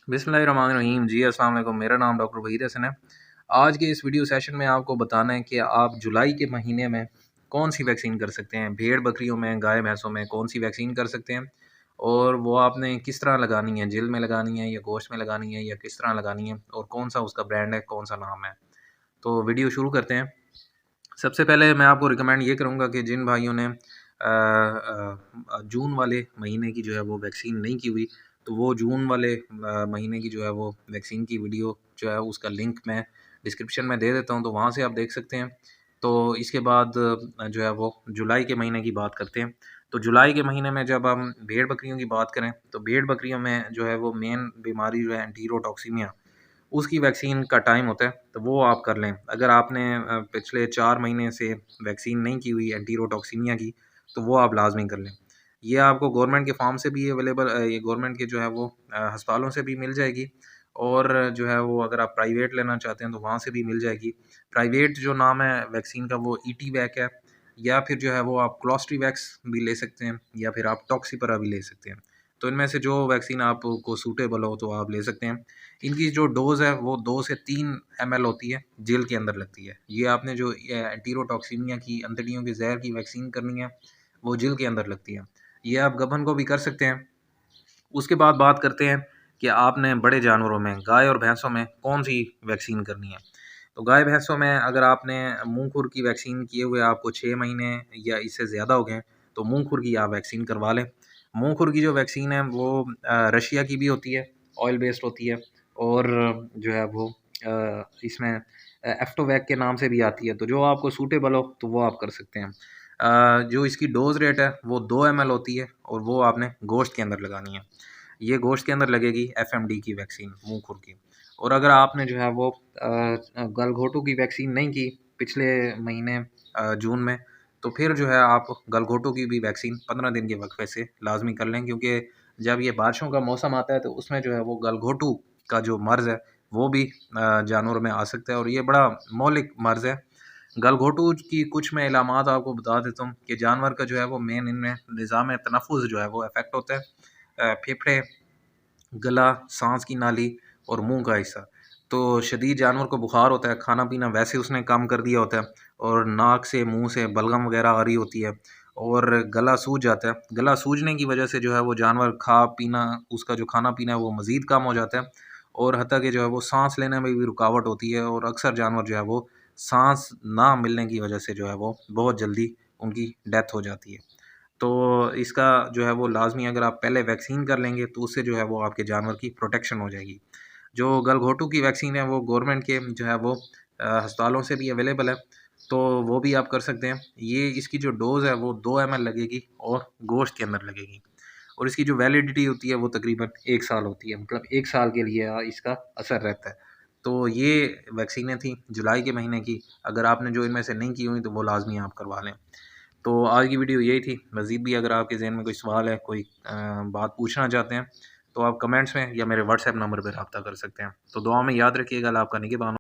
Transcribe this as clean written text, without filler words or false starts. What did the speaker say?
बिस्मिल्लाहिर्रहमानिर्रहीम। जी अस्सलाम वालेकुम। मेरा नाम डॉक्टर वहीद हसन है। आज के इस वीडियो सेशन में आपको बताना है कि आप जुलाई के महीने में कौन सी वैक्सीन कर सकते हैं। भेड़ बकरियों में, गाय भैंसों में कौन सी वैक्सीन कर सकते हैं और वो आपने किस तरह लगानी है, जिल में लगानी है या गोश्त में लगानी है या किस तरह लगानी है और कौन सा उसका ब्रांड है, कौन सा नाम है। तो वीडियो शुरू करते हैं। सबसे पहले मैं आपको रिकमेंड ये करूँगा कि जिन भाइयों ने जून वाले महीने की जो है वो वैक्सीन नहीं की हुई, तो वो जून वाले महीने की जो है वो वैक्सीन की वीडियो जो है उसका लिंक मैं डिस्क्रिप्शन में दे देता हूँ, तो वहाँ से आप देख सकते हैं। तो इसके बाद जो है वो जुलाई के महीने की बात करते हैं। तो जुलाई के महीने में जब हम भेड़ बकरियों की बात करें, तो भेड़ बकरियों में जो है वो मेन बीमारी जो है एंटीरोटॉक्सीमिया, उसकी वैक्सीन का टाइम होता है, तो वो आप कर लें। अगर आपने पिछले 4 महीने से वैक्सीन नहीं की हुई एंटीरोटॉक्सिमिया की, तो वो आप लाज़मी कर लें। ये आपको गवर्नमेंट के फार्म से भी अवेलेबल ये गवर्नमेंट के जो है वो अस्पतालों से भी मिल जाएगी और जो है वो अगर आप प्राइवेट लेना चाहते हैं, तो वहाँ से भी मिल जाएगी। प्राइवेट जो नाम है वैक्सीन का वो ईटीवैक है, या फिर जो है वो आप क्लोस्ट्रीवैक्स भी ले सकते हैं या फिर आप टॉक्सिपरा भी ले सकते हैं। तो इनमें से जो वैक्सीन आपको सूटेबल हो तो आप ले सकते हैं। इनकी जो डोज़ है वो 2 से 3 एमएल होती है, जेल के अंदर लगती है। ये आपने जो एंटीरोटॉक्सिमिया की अंतड़ियों के ज़हर की वैक्सीन करनी है, वो जेल के अंदर लगती है। ये आप गबन को भी कर सकते हैं। उसके बाद बात करते हैं कि आपने बड़े जानवरों में, गाय और भैंसों में कौन-सी वैक्सीन करनी है। तो गाय भैंसों में अगर आपने मुँह खुर की वैक्सीन किए हुए आपको 6 महीने या इससे ज़्यादा हो गए, तो मुँह खुर की आप वैक्सीन करवा लें। मुँह खुर की जो वैक्सीन है वो रशिया की भी होती है, ऑयल बेस्ड होती है और जो है वो इसमें एफ्टोवैक के नाम से भी आती है। तो जो आपको सूटेबल हो तो वो आप कर सकते हैं। जो इसकी डोज़ रेट है वो 2 एमएल होती है और वो आपने गोश्त के अंदर लगानी है। ये गोश्त के अंदर लगेगी एफएमडी की वैक्सीन मुँह खुर की। और अगर आपने जो है वो गलघोटू की वैक्सीन नहीं की पिछले महीने जून में, तो फिर जो है आप गलघोटू की भी वैक्सीन 15 दिन के वक़्फ़े से लाज़मी कर लें, क्योंकि जब ये बारिशों का मौसम आता है तो उसमें जो है वो गलघोटू का जो मर्ज़ है वो भी जानवरों में आ सकता है और ये बड़ा मौलिक मर्ज़ है। गलघोटू की कुछ मैं इलामात आपको बता देता हूँ कि जानवर का जो है वो मेन इनमें निज़ाम तनफ़ुस जो है वो अफ़ेक्ट होता है। फेफड़े, गला, साँस की नाली और मुँह का हिस्सा। तो शदीद जानवर को बुखार होता है, खाना-पीना वैसे उसने कम कर दिया होता है और नाक से, मुँह से बलगम वग़ैरह आ रही होती है और गला सूज जाता है। गला सूजने की वजह से जो है वो जानवर खा-पीना, उसका जो खाना-पीना है वो मज़ीद कम हो जाता है और हत्ता कि जो है वो साँस लेने में भी रुकावट होती है और अक्सर जानवर जो है वो साँस ना मिलने की वजह से जो है वो बहुत जल्दी उनकी डेथ हो जाती है। तो इसका जो है वो लाज़मी अगर आप पहले वैक्सीन कर लेंगे तो उससे जो है वो आपके जानवर की प्रोटेक्शन हो जाएगी। जो गलघोटू की वैक्सीन है वो गवर्नमेंट के जो है वो अस्पतालों से भी अवेलेबल है, तो वो भी आप कर सकते हैं। ये इसकी जो डोज़ है वो 2 एमएल लगेगी और गोश्त के अंदर लगेगी और इसकी जो वैलिडिटी होती है वो तकरीबन 1 साल होती है, मतलब 1 साल के लिए इसका असर रहता है। तो ये वैक्सीनें थी जुलाई के महीने की। अगर आपने जो इनमें से नहीं की हुई तो वो लाज़मी आप करवा लें। तो आज की वीडियो यही थी। मज़ीद भी अगर आपके ज़हन में कोई सवाल है, कोई बात पूछना चाहते हैं, तो आप कमेंट्स में या मेरे व्हाट्सएप नंबर पे रब्ता कर सकते हैं। तो दुआ में याद रखिएगा। अल्लाह आपका निगहबान हो।